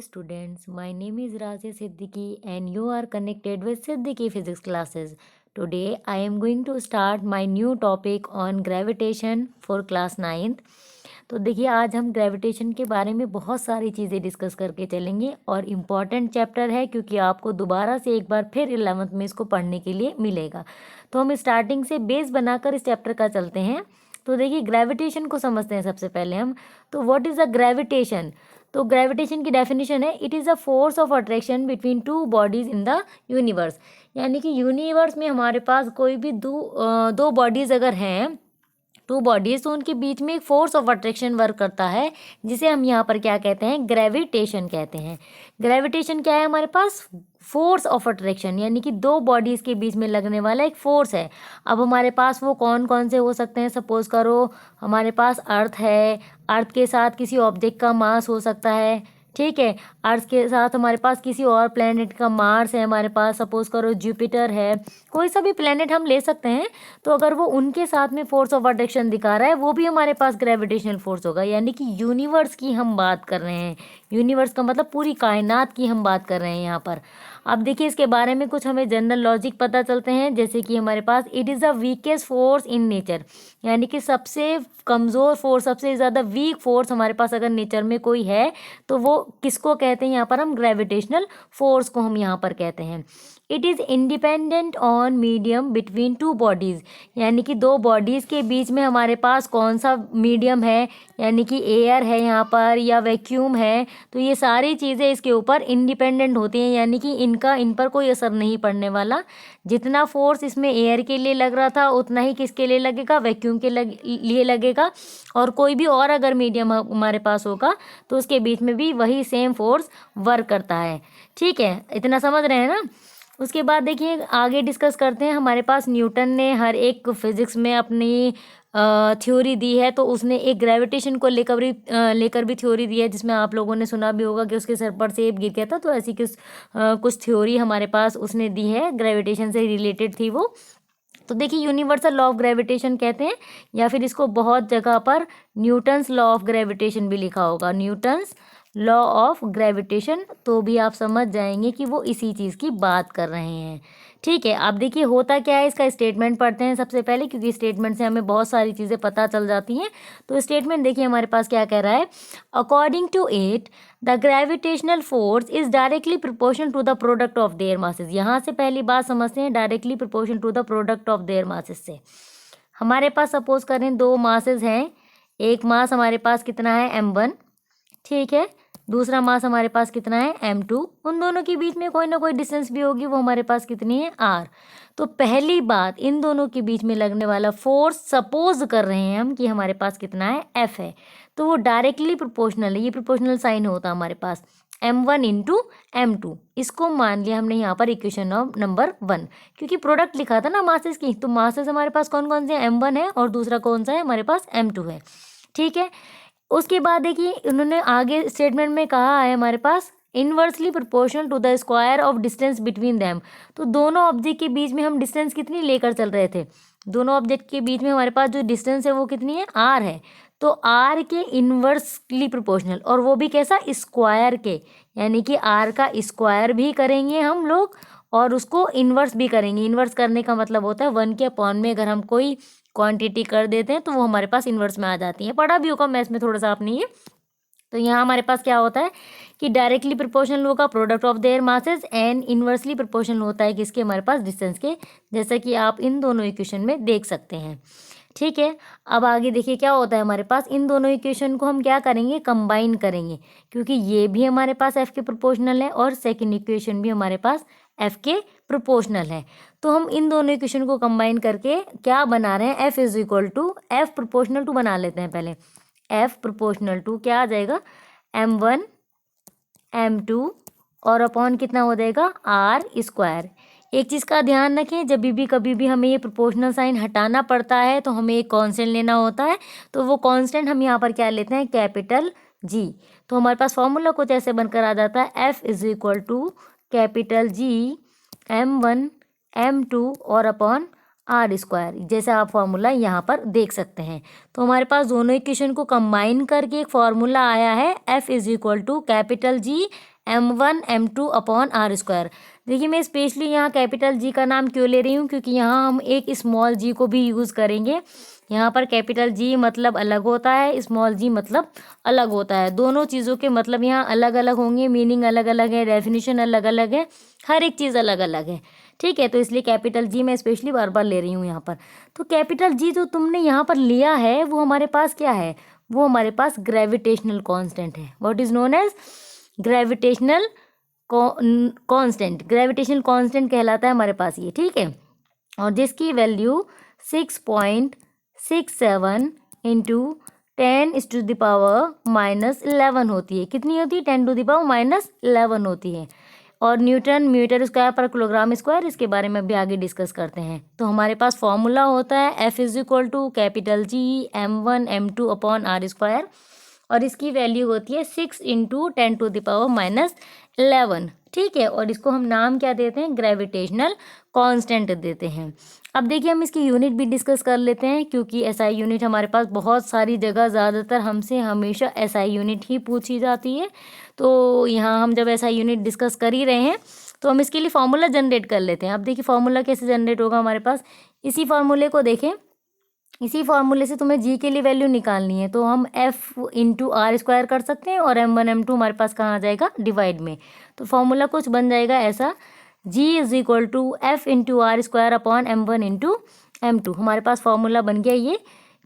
students, my name is Razia Siddiqui and you are connected with Siddiqui Physics classes. Today I am going to start my new topic on gravitation for class 9th. तो देखिए आज हम gravitation के बारे में बहुत सारी चीज़ें डिस्कस करके चलेंगे और इम्पॉर्टेंट चैप्टर है क्योंकि आपको दोबारा से एक बार फिर 11th में इसको पढ़ने के लिए मिलेगा। तो हम स्टार्टिंग से बेस बनाकर इस चैप्टर का चलते हैं। तो देखिए ग्रेविटेशन को समझते हैं सबसे पहले हम। तो व्हाट इज़ अ ग्रेविटेशन? तो ग्रेविटेशन की डेफिनेशन है, it is a force of attraction between two bodies in the universe. यानी कि यूनिवर्स में हमारे पास कोई भी दो बॉडीज़ अगर हैं, टू बॉडीज, तो उनके बीच में एक फोर्स ऑफ अट्रैक्शन वर्क करता है जिसे हम यहाँ पर क्या कहते हैं? ग्रेविटेशन कहते हैं। ग्रेविटेशन क्या है हमारे पास? फोर्स ऑफ अट्रैक्शन, यानी कि दो बॉडीज़ के बीच में लगने वाला एक फोर्स है। अब हमारे पास वो कौन कौन से हो सकते हैं? सपोज करो हमारे पास अर्थ है, अर्थ के साथ किसी ऑब्जेक्ट का मास हो सकता है, ठीक है। अर्थ के साथ हमारे पास किसी और प्लेनेट का, मार्स है हमारे पास, सपोज करो जुपिटर है, कोई सा भी प्लेनेट हम ले सकते हैं। तो अगर वो उनके साथ में फोर्स ऑफ अट्रैक्शन दिखा रहा है, वो भी हमारे पास ग्रेविटेशनल फोर्स होगा। यानी कि यूनिवर्स की हम बात कर रहे हैं, यूनिवर्स का मतलब पूरी कायनात की हम बात कर रहे हैं यहाँ पर। अब देखिए इसके बारे में कुछ हमें जनरल लॉजिक पता चलते हैं, जैसे कि हमारे पास it is the weakest force in nature, यानी कि सबसे कमज़ोर फोर्स, सबसे ज़्यादा वीक फोर्स हमारे पास अगर नेचर में कोई है तो वो किसको कहते हैं? यहाँ पर हम ग्रेविटेशनल फोर्स को हम यहाँ पर कहते हैं। It is independent on medium between two bodies, यानी कि दो बॉडीज़ के बीच में हमारे पास कौन सा मीडियम है, यानी कि एयर है यहाँ पर या वैक्यूम है। तो ये सारी चीज़ें इसके ऊपर इंडिपेंडेंट होती हैं, यानी कि इन पर कोई असर नहीं पड़ने वाला। जितना फोर्स इसमें एयर के लिए लग रहा था उतना ही किसके लिए लगेगा? वैक्यूम के लिए लगेगा। और कोई भी और अगर मीडियम हमारे पास होगा तो उसके बीच में भी वही सेम फोर्स वर्क करता है। ठीक है, इतना समझ रहे हैं ना? उसके बाद देखिए आगे डिस्कस करते हैं। हमारे पास न्यूटन ने हर एक फिजिक्स में अपनी थ्योरी दी है, तो उसने एक ग्रेविटेशन को लेकर भी थ्योरी दी है, जिसमें आप लोगों ने सुना भी होगा कि उसके सर पर सेब गिर गया था। तो ऐसी कुछ थ्योरी हमारे पास उसने दी है, ग्रेविटेशन से रिलेटेड थी वो। तो देखिए यूनिवर्सल लॉ ऑफ ग्रेविटेशन कहते हैं, या फिर इसको बहुत जगह पर न्यूटन्स लॉ ऑफ ग्रेविटेशन भी लिखा होगा, न्यूटन्स लॉ ऑफ ग्रेविटेशन। तो भी आप समझ जाएंगे कि वो इसी चीज़ की बात कर रहे हैं। ठीक है, अब देखिए होता क्या है, इसका स्टेटमेंट पढ़ते हैं सबसे पहले, क्योंकि स्टेटमेंट से हमें बहुत सारी चीज़ें पता चल जाती हैं। तो स्टेटमेंट देखिए हमारे पास क्या कह रहा है। According to it the gravitational force is directly proportional to the product of their masses. यहाँ से पहली बात समझते हैं, directly proportional to the product of their masses से। हमारे पास सपोज करें दो मासेस हैं, एक मास हमारे पास कितना है? m1, ठीक है। दूसरा मास हमारे पास कितना है? m2। उन दोनों के बीच में कोई ना कोई डिस्टेंस भी होगी, वो हमारे पास कितनी है? r। तो पहली बात, इन दोनों के बीच में लगने वाला फोर्स सपोज कर रहे हैं हम कि हमारे पास कितना है? f है। तो वो डायरेक्टली प्रोपोर्शनल है, ये प्रोपोर्शनल साइन होता है हमारे पास, m1 इंटू m2। इसको मान लिया हमने यहाँ पर इक्वेशन नंबर 1, क्योंकि प्रोडक्ट लिखा था ना मासेस की। तो मासेस हमारे पास कौन कौन से? m1 है और दूसरा कौन सा है? हमारे पास m2 है, ठीक है। उसके बाद देखिए उन्होंने आगे स्टेटमेंट में कहा है हमारे पास inversely proportional to the square of distance between them. तो दोनों ऑब्जेक्ट के बीच में हम डिस्टेंस कितनी लेकर चल रहे थे? दोनों ऑब्जेक्ट के बीच में हमारे पास जो डिस्टेंस है वो कितनी है? r है। तो r के इनवर्सली प्रोपोर्शनल, और वो भी कैसा? स्क्वायर के, यानी कि r का स्क्वायर भी करेंगे हम लोग और उसको इन्वर्स भी करेंगे। इन्वर्स करने का मतलब होता है 1 के अपॉन में अगर हम कोई क्वांटिटी कर देते हैं तो वो हमारे पास इन्वर्स में आ जाती है। पढ़ा भी होगा मैथ्स में थोड़ा सा आपने ये। तो यहाँ हमारे पास क्या होता है कि डायरेक्टली प्रोपोर्शनल होगा product of their masses, and inversely proportional होता है किसके? हमारे पास डिस्टेंस के, जैसा कि आप इन दोनों इक्वेशन में देख सकते हैं। ठीक है, अब आगे देखिए क्या होता है हमारे पास। इन दोनों इक्वेशन को हम क्या करेंगे? कंबाइन करेंगे, क्योंकि ये भी हमारे पास f के प्रोपोर्शनल है और सेकेंड इक्वेशन भी हमारे पास f के प्रोपोर्शनल है। तो हम इन दोनों इक्वेशन को कंबाइन करके क्या बना रहे हैं? f is equal to f proportional to बना लेते हैं पहले। f प्रोपोर्शनल टू क्या आ जाएगा? m1 m2 और अपॉन कितना हो जाएगा? r square. एक चीज़ का ध्यान रखें, जब भी कभी भी हमें ये प्रोपोर्शनल साइन हटाना पड़ता है तो हमें एक कांस्टेंट लेना होता है। तो वो कांस्टेंट हम यहाँ पर क्या लेते हैं? Capital G। तो हमारे पास फॉर्मूला कुछ ऐसे बनकर आ जाता है, f is equal to capital G m1 m2 और अपॉन आर स्क्वायर, जैसे आप फॉर्मूला यहाँ पर देख सकते हैं। तो हमारे पास दोनों इक्वेशन को कंबाइन करके एक फॉर्मूला आया है, F is equal to capital G M1 M2 upon r square. देखिए मैं स्पेशली यहाँ कैपिटल G का नाम क्यों ले रही हूँ, क्योंकि यहाँ हम एक स्मॉल g को भी यूज़ करेंगे। यहाँ पर कैपिटल G मतलब अलग होता है, स्मॉल g मतलब अलग होता है। दोनों चीज़ों के मतलब यहाँ अलग अलग होंगे, मीनिंग अलग अलग है, डेफिनेशन अलग अलग है, हर एक चीज़ अलग अलग है। ठीक है, तो इसलिए कैपिटल G मैं स्पेशली बार बार ले रही हूँ यहाँ पर। तो कैपिटल G जो तुमने यहाँ पर लिया है वो हमारे पास क्या है, वो हमारे पास ग्रेविटेशनल कांस्टेंट है। What is known as gravitational constant, gravitational constant कहलाता है हमारे पास ये। ठीक है, और जिसकी वैल्यू 6.67 इंटू 10⁻⁻11 होती है। कितनी होती है? 10⁻⁻11 होती है। और न्यूटन मीटर स्क्वायर पर किलोग्राम स्क्वायर, इसके बारे में भी आगे डिस्कस करते हैं। तो हमारे पास फॉर्मूला होता है F is equal to capital G M1 M2 upon r square, और इसकी वैल्यू होती है 6 इंटू 10⁻⁻11। ठीक है, और इसको हम नाम क्या देते हैं? ग्रेविटेशनल कांस्टेंट देते हैं। अब देखिए हम इसकी यूनिट भी डिस्कस कर लेते हैं, क्योंकि एसआई यूनिट हमारे पास बहुत सारी जगह ज़्यादातर हमसे हमेशा एसआई यूनिट ही पूछी जाती है। तो यहाँ हम जब एसआई यूनिट डिस्कस कर ही रहे हैं तो हम इसके लिए फार्मूला जनरेट कर लेते हैं। अब देखिए फार्मूला कैसे जनरेट होगा हमारे पास, इसी फार्मूले को देखें, इसी फार्मूले से तुम्हें जी के लिए वैल्यू निकालनी है। तो हम एफ इंटू आर स्क्वायर कर सकते हैं, और M1 M2 हमारे पास कहाँ आ जाएगा? डिवाइड में। तो फार्मूला कुछ बन जाएगा ऐसा, G is equal to F into R square upon M1 into M2। हमारे पास फार्मूला बन गया ये,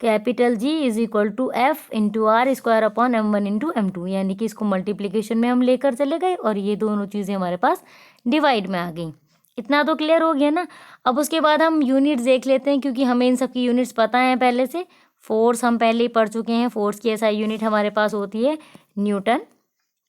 capital G is equal to F into R square upon M1 into M2, यानी कि इसको मल्टीप्लीकेशन में हम लेकर चले गए और ये दोनों चीज़ें हमारे पास डिवाइड में आ गई। इतना तो क्लियर हो गया ना। अब उसके बाद हम यूनिट्स देख लेते हैं, क्योंकि हमें इन सब की यूनिट्स पता हैं पहले से। फोर्स हम पहले ही पढ़ चुके हैं, फोर्स की एसआई यूनिट हमारे पास होती है न्यूटन।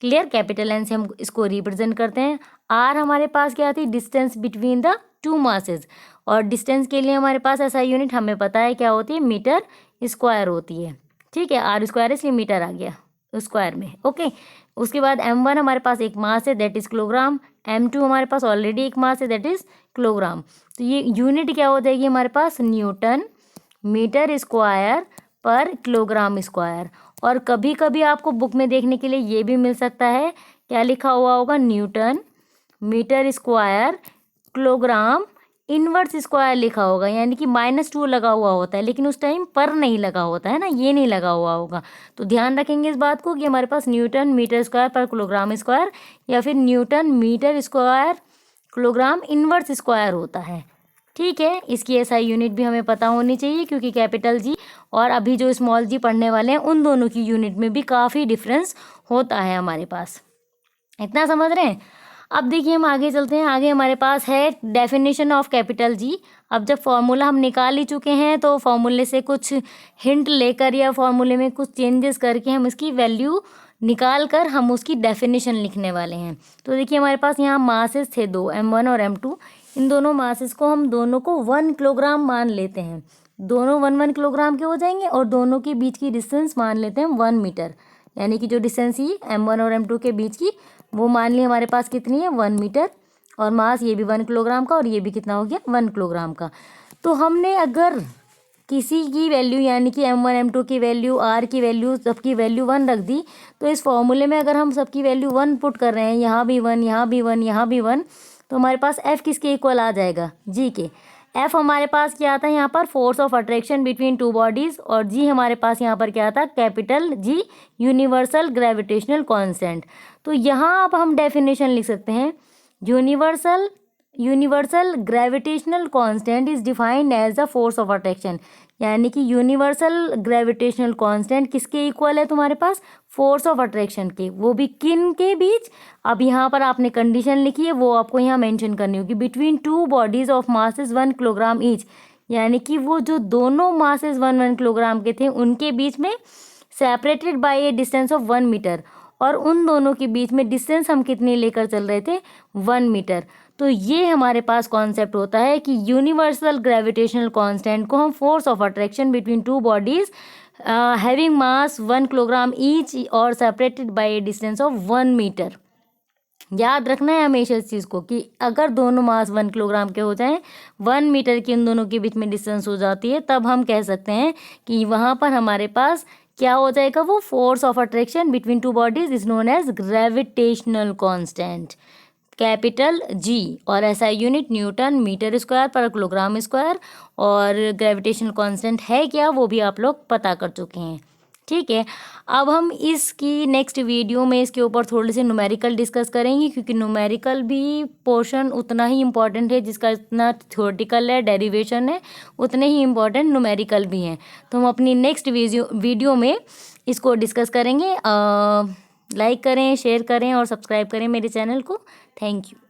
क्लियर, कैपिटल एन से हम इसको रिप्रेजेंट करते हैं। आर हमारे पास क्या थी? Distance between the two masses, और डिस्टेंस के लिए हमारे पास एसआई यूनिट हमें पता है क्या होती है? मीटर स्क्वायर होती है। ठीक है, आर स्क्वायर इसलिए मीटर आ गया स्क्वायर में। ओके, उसके बाद M1 हमारे पास एक मास है, दैट इज किलोग्राम। M2 हमारे पास ऑलरेडी एक मास है, दैट इज किलोग्राम। तो ये यूनिट क्या हो जाएगी हमारे पास? न्यूटन मीटर स्क्वायर पर किलोग्राम स्क्वायर। और कभी कभी आपको बुक में देखने के लिए ये भी मिल सकता है, क्या लिखा हुआ होगा? Newton metre square kilogram inverse square लिखा होगा, यानी कि -2 लगा हुआ होता है, लेकिन उस टाइम पर नहीं लगा होता है ना, ये नहीं लगा हुआ होगा। तो ध्यान रखेंगे इस बात को कि हमारे पास न्यूटन मीटर स्क्वायर पर किलोग्राम स्क्वायर, या फिर newton metre square kilogram inverse square होता है। ठीक है, इसकी एसआई यूनिट भी हमें पता होनी चाहिए, क्योंकि कैपिटल जी और अभी जो स्मॉल जी पढ़ने वाले हैं उन दोनों की यूनिट में भी काफ़ी डिफरेंस होता है हमारे पास। इतना समझ रहे हैं? अब देखिए हम आगे चलते हैं। आगे हमारे पास है डेफिनेशन ऑफ कैपिटल जी। अब जब फॉर्मूला हम निकाल ही चुके हैं तो फॉर्मूले से कुछ हिंट लेकर या फॉर्मूले में कुछ चेंजेस करके हम इसकी वैल्यू निकाल कर हम उसकी डेफिनेशन लिखने वाले हैं। तो देखिए हमारे पास यहाँ मासेस थे दो, M1 और M2। इन दोनों मासेस को हम दोनों को 1 किलोग्राम मान लेते हैं। दोनों 1 किलोग्राम के हो जाएंगे, और दोनों के बीच की डिस्टेंस मान लेते हैं 1 मीटर, यानी कि जो डिस्टेंस ही M1 और M2 के बीच की वो मान ली हमारे पास कितनी है? 1 मीटर। और मास ये भी 1 किलोग्राम का, और ये भी कितना हो गया? 1 किलोग्राम का। तो हमने अगर किसी की वैल्यू, यानी कि M1 M2 की वैल्यू, R की वैल्यू, सबकी वैल्यू 1 रख दी, तो इस फॉर्मूले में अगर हम सबकी वैल्यू 1 पुट कर रहे हैं, यहाँ भी 1, यहाँ भी 1, यहाँ भी 1, तो हमारे पास F किसके इक्वल आ जाएगा? G के। F हमारे पास क्या आता है यहाँ पर? Force of attraction between two bodies. और G हमारे पास यहाँ पर क्या आता है? Capital G universal gravitational constant. तो यहाँ अब हम डेफिनेशन लिख सकते हैं, universal gravitational constant is defined as the force of attraction, यानी कि यूनिवर्सल ग्रेविटेशनल कांस्टेंट किसके इक्वल है तुम्हारे पास? फोर्स ऑफ अट्रैक्शन के। वो भी किन के बीच? अब यहाँ पर आपने कंडीशन लिखी है, वो आपको यहाँ मेंशन करनी होगी। Between two bodies of masses 1 kilogram each, यानी कि वो जो दोनों मासेस 1 किलोग्राम के थे उनके बीच में separated by a distance of 1 metre, और उन दोनों के बीच में डिस्टेंस हम कितनी लेकर चल रहे थे? 1 मीटर। तो ये हमारे पास कॉन्सेप्ट होता है कि यूनिवर्सल ग्रेविटेशनल कांस्टेंट को हम force of attraction between two bodies having mass 1 kilogram each और separated by a distance of 1 metre, याद रखना है हमेशा इस चीज़ को कि अगर दोनों मास 1 किलोग्राम के हो जाएं, 1 मीटर की इन दोनों के बीच में डिस्टेंस हो जाती है, तब हम कह सकते हैं कि वहाँ पर हमारे पास क्या हो जाएगा, वो force of attraction between two bodies is known as gravitational constant, capital G. और ऐसा यूनिट न्यूटन मीटर स्क्वायर पर किलोग्राम स्क्वायर। और ग्रेविटेशनल कांस्टेंट है क्या, वो भी आप लोग पता कर चुके हैं। ठीक है, अब हम इसकी नेक्स्ट वीडियो में इसके ऊपर थोड़े से न्यूमेरिकल डिस्कस करेंगे, क्योंकि न्यूमेरिकल भी पोर्शन उतना ही इम्पॉर्टेंट है, जिसका इतना थ्योरेटिकल है, डेरिवेशन है, उतने ही इम्पॉर्टेंट न्यूमेरिकल भी हैं। तो हम अपनी नेक्स्ट वीडियो में इसको डिस्कस करेंगे। लाइक करें, शेयर करें और सब्सक्राइब करें मेरे चैनल को। Thank you.